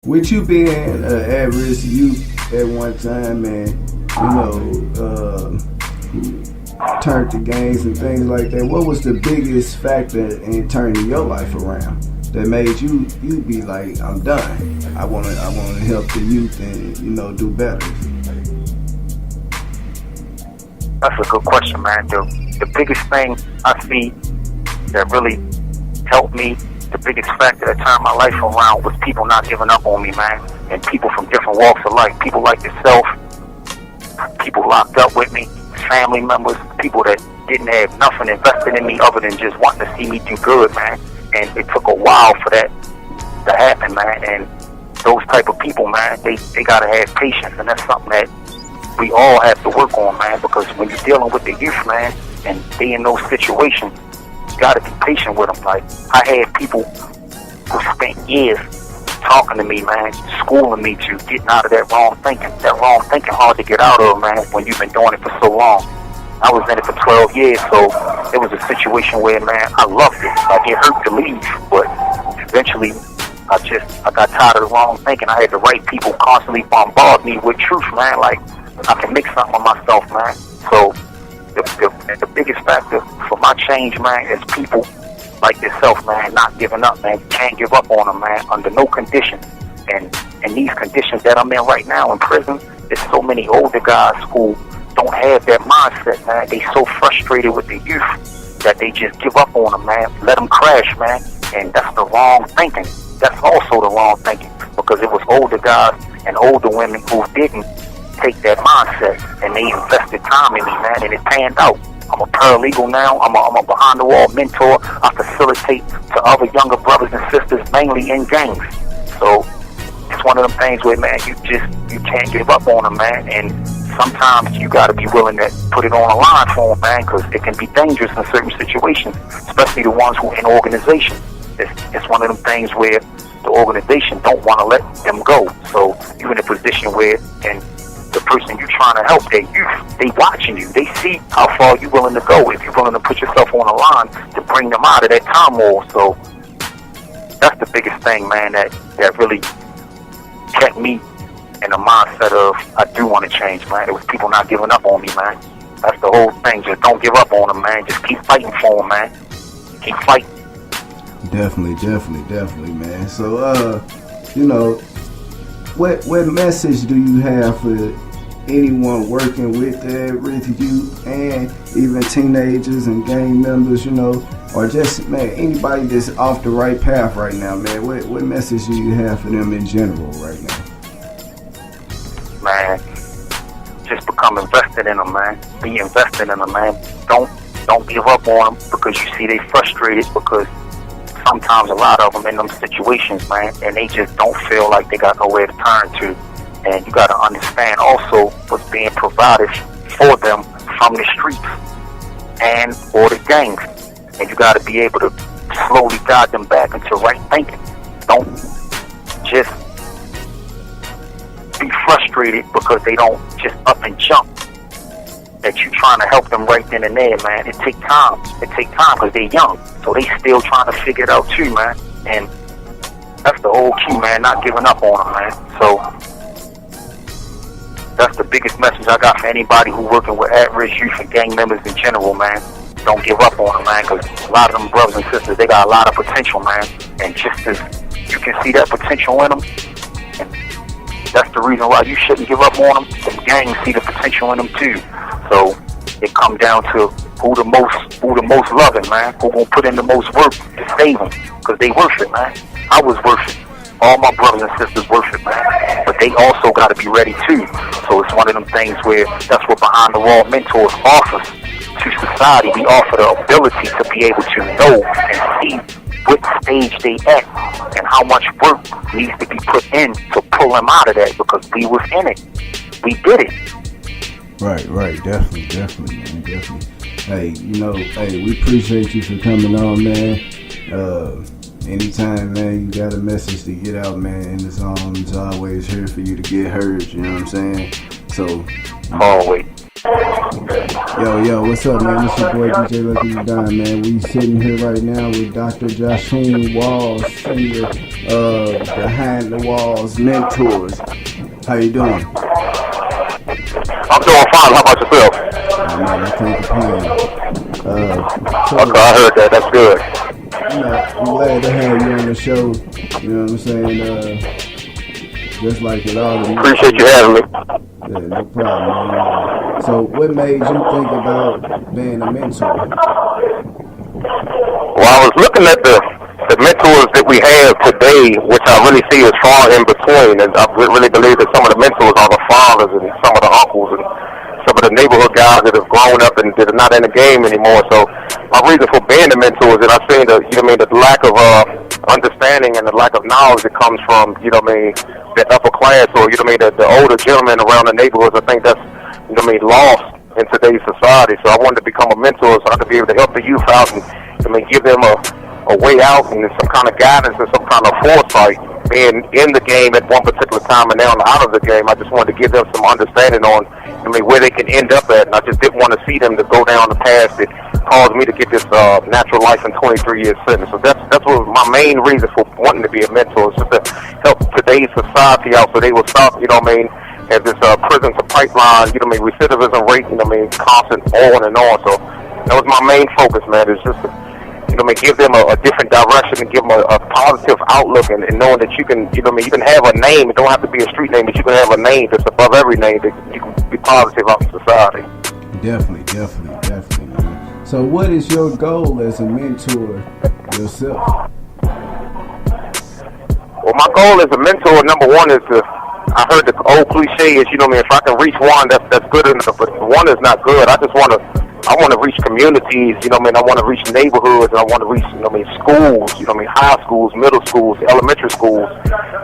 with you being an at-risk youth at one time, and turned to gangs and things like that, what was the biggest factor in turning your life around that made you be like, I'm done. I wanna help the youth and do better? That's a good question, man. The biggest thing I see that really helped me, the biggest factor that turned my life around was people not giving up on me, man. And people from different walks of life, people like yourself, people locked up with me, family members, people that didn't have nothing invested in me other than just wanting to see me do good, man. And it took a while for that to happen, man. And those type of people, man, they gotta have patience, and that's something that we all have to work on, man, because when you're dealing with the youth, man, and they in those situations, you gotta be patient with them. Like, I had people who spent years talking to me, man, schooling me to getting out of that wrong thinking. That wrong thinking hard to get out of, man, when you've been doing it for so long. I was in it for 12 years, so it was a situation where, man, I loved it. Like, it hurt to leave, but eventually I got tired of the wrong thinking. I had the right people constantly bombard me with truth, man. Like, I can make something of myself, man. So the biggest factor for my change, man, is people like yourself, man, not giving up, man. You can't give up on them, man, under no condition. And these conditions that I'm in right now in prison, there's so many older guys who don't have that mindset, man. They so frustrated with the youth that they just give up on them, man. Let them crash, man. And that's the wrong thinking. That's also the wrong thinking, because it was older guys and older women who didn't take that mindset, and they invested time in me, man, and it panned out. I'm a paralegal now. I'm a behind-the-wall mentor. I facilitate to other younger brothers and sisters, mainly in gangs. So it's one of them things where, man, you can't give up on them, man, and sometimes you got to be willing to put it on a line for them, man, because it can be dangerous in certain situations, especially the ones who are in organizations. It's one of them things where the organization don't want to let them go. So you're in a position where, and the person you're trying to help, their youth, they watching you. They see how far you're willing to go, if you're willing to put yourself on a line to bring them out of that turmoil. So that's the biggest thing, man, that really kept me in the mindset of, I do want to change, man. It was people not giving up on me, man. That's the whole thing. Just don't give up on them, man. Just keep fighting for them, man. Keep fighting. Definitely, man. So, what message do you have for anyone working with youth and even teenagers and gang members, or just, man, anybody that's off the right path right now, man? What message do you have for them in general right now? Man, just become invested in them, man. Be invested in them, man. Don't give up on them because you see they frustrated, because sometimes a lot of them in them situations, man, and they just don't feel like they got nowhere to turn to. And you got to understand also what's being provided for them from the streets and or the gangs. And you got to be able to slowly guide them back into right thinking. Don't just be frustrated because they don't just up and jump. That you trying to help them right then and there, man. It take time. Because they're young. So they still trying to figure it out too, man. And that's the whole key, man. Not giving up on them, man. So that's the biggest message I got for anybody who working with at-risk youth and gang members in general, man. Don't give up on them, man, because a lot of them brothers and sisters, they got a lot of potential, man. And just as you can see that potential in them, and that's the reason why you shouldn't give up on them. Them gangs see the potential in them too. So it comes down to who the most loving, man. Who gonna put in the most work to save them, because they worth it, man. I was worth it. All my brothers and sisters worth it, man. But they also got to be ready too. So it's one of them things where that's what behind the wall mentors offers to society. We offer the ability to be able to know and see what stage they at and how much work needs to be put in to pull them out of that, because we was in it. We did it. Right. Definitely, man. Definitely. Hey, we appreciate you for coming on, man. Anytime, man, you got a message to get out, man, and the song is always here for you to get heard, you know what I'm saying? So, always. Yo, what's up, man? This your boy DJ Lucky Don, man. We sitting here right now with Dr. Shawn Walls, Senior, Behind the Walls Mentors. How you doing? I'm doing fine. How about yourself? Oh, man, I can't complain. Okay, I heard that. That's good. You know, I'm glad to have you on the show. You know what I'm saying? Just like with all of you. Appreciate you having me. Yeah, no problem, man. So, what made you think about being a mentor? Well, I was looking at the mentors that we have today, which I really see as far in between, and I really believe that some of the mentors are the fathers and some of the uncles and some of the neighborhood guys that have grown up and that are not in the game anymore. So my reason for being a mentor is that I've seen the lack of understanding and the lack of knowledge that comes from that upper class, or the older gentlemen around the neighborhoods. I think that's lost in today's society. So I wanted to become a mentor so I could be able to help the youth out and give them a way out and some kind of guidance and some kind of foresight. Being in the game at one particular time and now out of the game, I just wanted to give them some understanding on where they can end up at, and I just didn't want to see them to go down the path that caused me to get this natural life in 23 years sentence. So that's what was my main reason for wanting to be a mentor, is just to help today's society out so they will stop, as this prison to pipeline, recidivism rate, constant on and on. So that was my main focus, man, is just to give them a different direction and give them a positive outlook, and knowing that you can have a name. It don't have to be a street name, but you can have a name that's above every name that you can be positive out in society. Definitely, man. So what is your goal as a mentor yourself? Well, my goal as a mentor, number one, is I heard the old cliche is, if I can reach one, that's good enough, but one is not good. I want to reach communities, I want to reach neighborhoods, and I want to reach, schools, high schools, middle schools, elementary schools.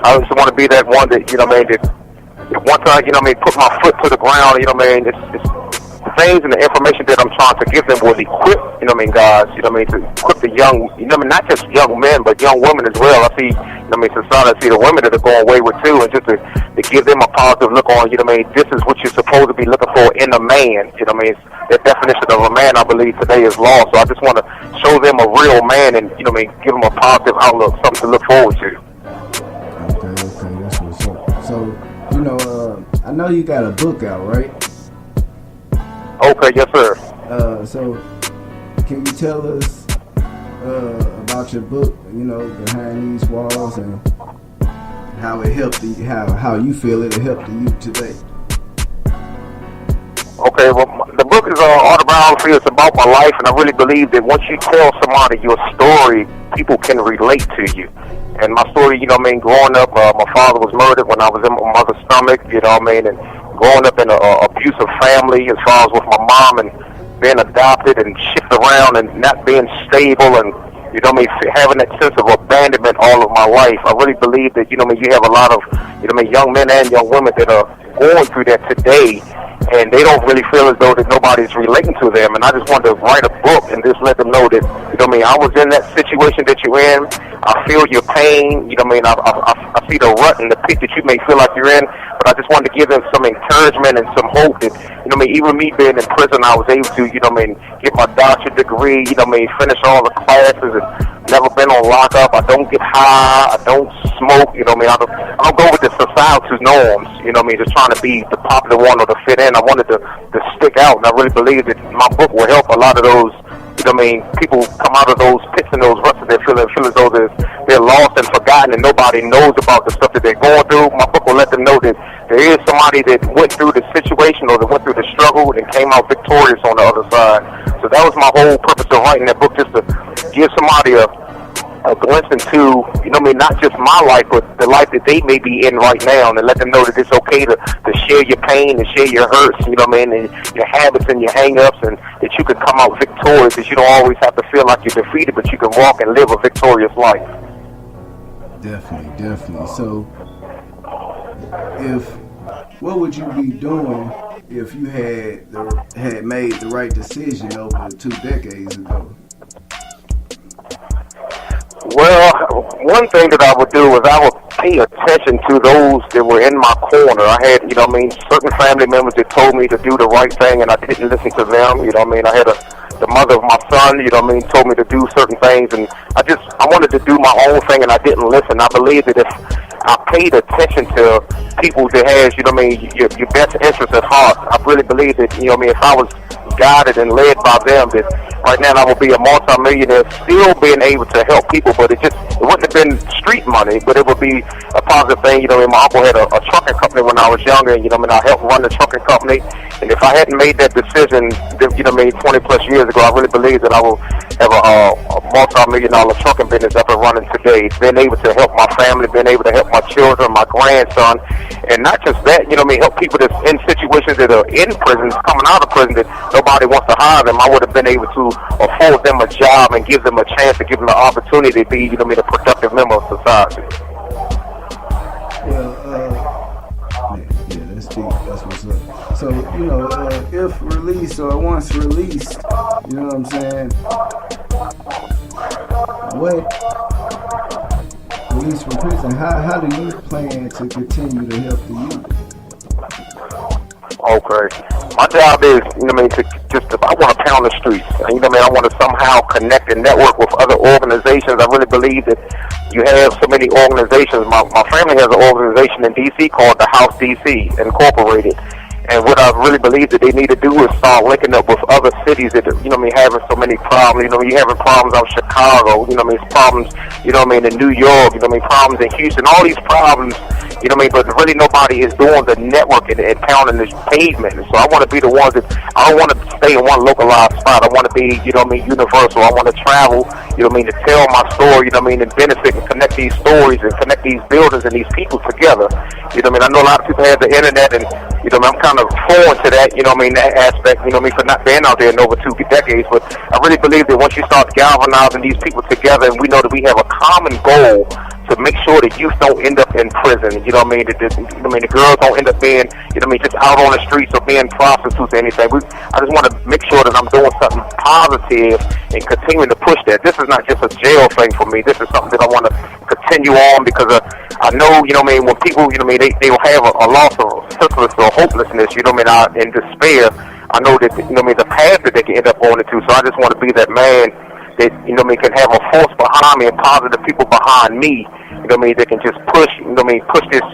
I just want to be that one that, that once I, put my foot to the ground, it's the things and the information that I'm trying to give them will equip, guys, to equip the young, not just young men, but young women as well. I see, society, I see the women that are going wayward too, and just to give them a positive look on, this is what you're supposed to be looking for in a man, that definition of a man, I believe, today is lost. So I just want to show them a real man and, give them a positive outlook, something to look forward to. Okay, that's what's up. So, I know you got a book out, right? Okay, yes, sir. So, can you tell us about your book, Behind These Walls, and how it helped how you feel it helped the youth today? Okay, well, the book is autobiography. It's about my life, and I really believe that once you tell somebody your story, people can relate to you. And my story, growing up, my father was murdered when I was in my mother's stomach, and growing up in an abusive family as far as with my mom, and being adopted and shipped around and not being stable, and having that sense of abandonment all of my life. I really believe that you have a lot of young men and young women that are going through that today, and they don't really feel as though that nobody's relating to them. And I just wanted to write a book and just let them know that I was in that situation that you're in. I feel your pain. I see the rut and the pit that you may feel like you're in, but I just wanted to give them some encouragement and some hope that even me being in prison, I was able to get my doctorate degree, finish all the classes, and never been on lockup. I don't get high. I don't smoke. I don't go with the society's norms. Just trying to be the popular one or to fit in. I wanted to stick out, and I really believe that my book will help a lot of those. People come out of those pits and those ruts that they feel as though they're lost and forgotten, and nobody knows about the stuff that they're going through. My book will let them know that there is somebody that went through the situation or that went through the struggle and came out victorious on the other side. So that was my whole purpose of writing that book, just to give somebody a glimpse into, not just my life, but the life that they may be in right now, and let them know that it's okay to share your pain and share your hurts, and your habits and your hang-ups, and that you can come out victorious, that you don't always have to feel like you're defeated, but you can walk and live a victorious life. Definitely. So, what would you be doing if you had made the right decision over 2 decades ago? Well, one thing that I would do is I would pay attention to those that were in my corner. I had, certain family members that told me to do the right thing, and I didn't listen to them. I had the mother of my son, told me to do certain things, and I wanted to do my own thing, and I didn't listen. I believe that if I paid attention to people that has, your best interest at heart, I really believe that, if I was guided and led by them, that right now I would be a multi-millionaire, still being able to help people, but it wouldn't have been street money, but it would be a positive thing. My uncle had a trucking company when I was younger, and I helped run the trucking company, and if I hadn't made that decision, 20 plus years ago, I really believe that I will have a multi-million-dollar trucking business up and running today, being able to help my family, being able to help my children, my grandson, and not just that, help people that's in situations that are in prisons, coming out of prison, that nobody wants to hire them. I would have been able to afford them a job and give them a chance to give them the opportunity to be, a productive member of society. Well, yeah, that's deep. That's what's up. So, if released or once released, you know what I'm saying? Released from prison, how do you plan to continue to help the youth? Okay. My job is, I want to pound the streets. I want to somehow connect and network with other organizations. I really believe that you have so many organizations. My family has an organization in D.C. called the House D.C. Incorporated. And what I really believe that they need to do is start linking up with other cities that, having so many problems. You're having problems out in Chicago, problems, in New York, problems in Houston, all these problems, but really nobody is doing the networking and pounding this pavement. And so I want to be the ones that, I don't want to stay in one localized spot. I want to be, universal. I want to travel, to tell my story, and benefit and connect these stories and connect these buildings and these people together. I know a lot of people have the internet, and, I'm kind of foreign to that, that aspect, for not being out there in over 2 decades. But I really believe that once you start galvanizing these people together, and we know that we have a common goal to make sure that youth don't end up in prison, the girls don't end up being, just out on the streets or being prostitutes or anything. I just want to make sure that I'm doing something positive and continuing to push that. This is not just a jail thing for me. This is something that I want to continue on, because I know, when people, they will have a loss of syphilis or hopelessness, in despair. I know that, the path that they can end up on it to. So I just want to be that man that, can have a force behind me and positive people behind me, that can just push, push this,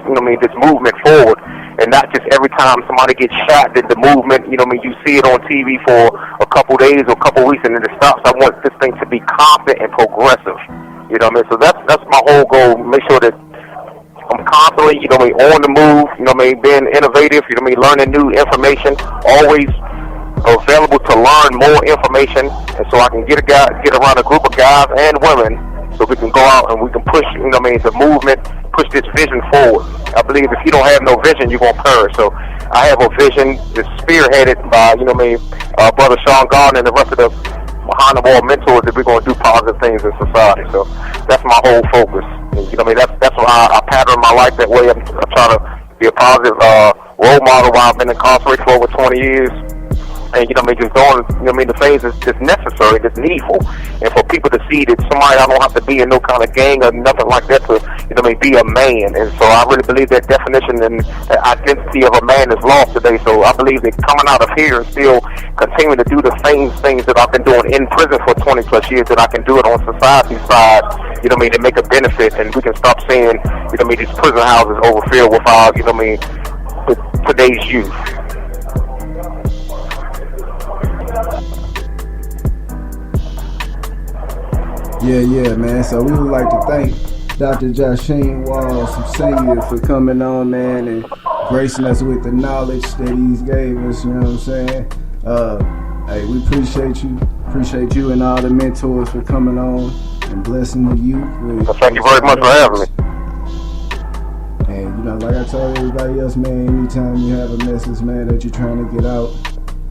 this movement forward. And not just every time somebody gets shot, that the movement, you see it on TV for a couple days or a couple weeks and then it stops. I want this thing to be constant and progressive. So that's my whole goal. Make sure that I'm constantly, on the move, being innovative, learning new information, always available to learn more information, and so I can get around a group of guys and women, so we can go out and we can push, the movement, push this vision forward. I believe if you don't have no vision, you're gonna perish. So I have a vision that's spearheaded by, Brother Shawn Gardner and the rest of the behind the wall mentors, that we're gonna do positive things in society. So that's my whole focus. And, that's why I pattern my life that way. I'm trying to be a positive role model while I've been incarcerated for over 20 years. And, just doing, the things that's necessary, that's needful. And for people to see that somebody, I don't have to be in no kind of gang or nothing like that to, be a man. And so I really believe that definition and the identity of a man is lost today. So I believe that coming out of here and still continuing to do the same things that I've been doing in prison for 20 plus years, that I can do it on society's side, to make a benefit. And we can stop seeing, these prison houses overfilled with our, with today's youth. Yeah, man. So we would like to thank Dr. Jasheen Walls Sr. for coming on, man, and gracing us with the knowledge that he's gave us, you know what I'm saying? Hey, we appreciate you and all the mentors for coming on and blessing the youth. Well, thank you very much for having me. And, like I told everybody else, man, anytime you have a message, man, that you're trying to get out,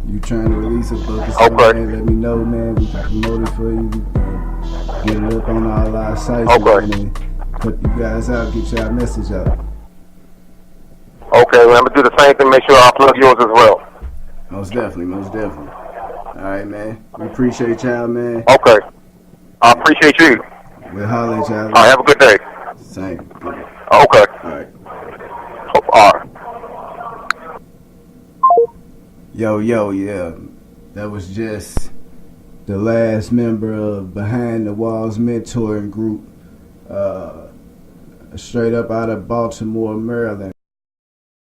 you trying to release a book or something, man, let me know, man. We can promote it for you. Get it up on all our sites, man, and put you guys out, get your message out. Okay, well, I'm going to do the same thing, make sure I plug yours as well. Most definitely. All right, man. We appreciate y'all, man. Okay. I appreciate you. We'll holler at y'all. All right, have a good day. Same. Okay. All right. All right. Yo, yeah. That was just the last member of Behind the Walls mentoring group, straight up out of Baltimore, Maryland.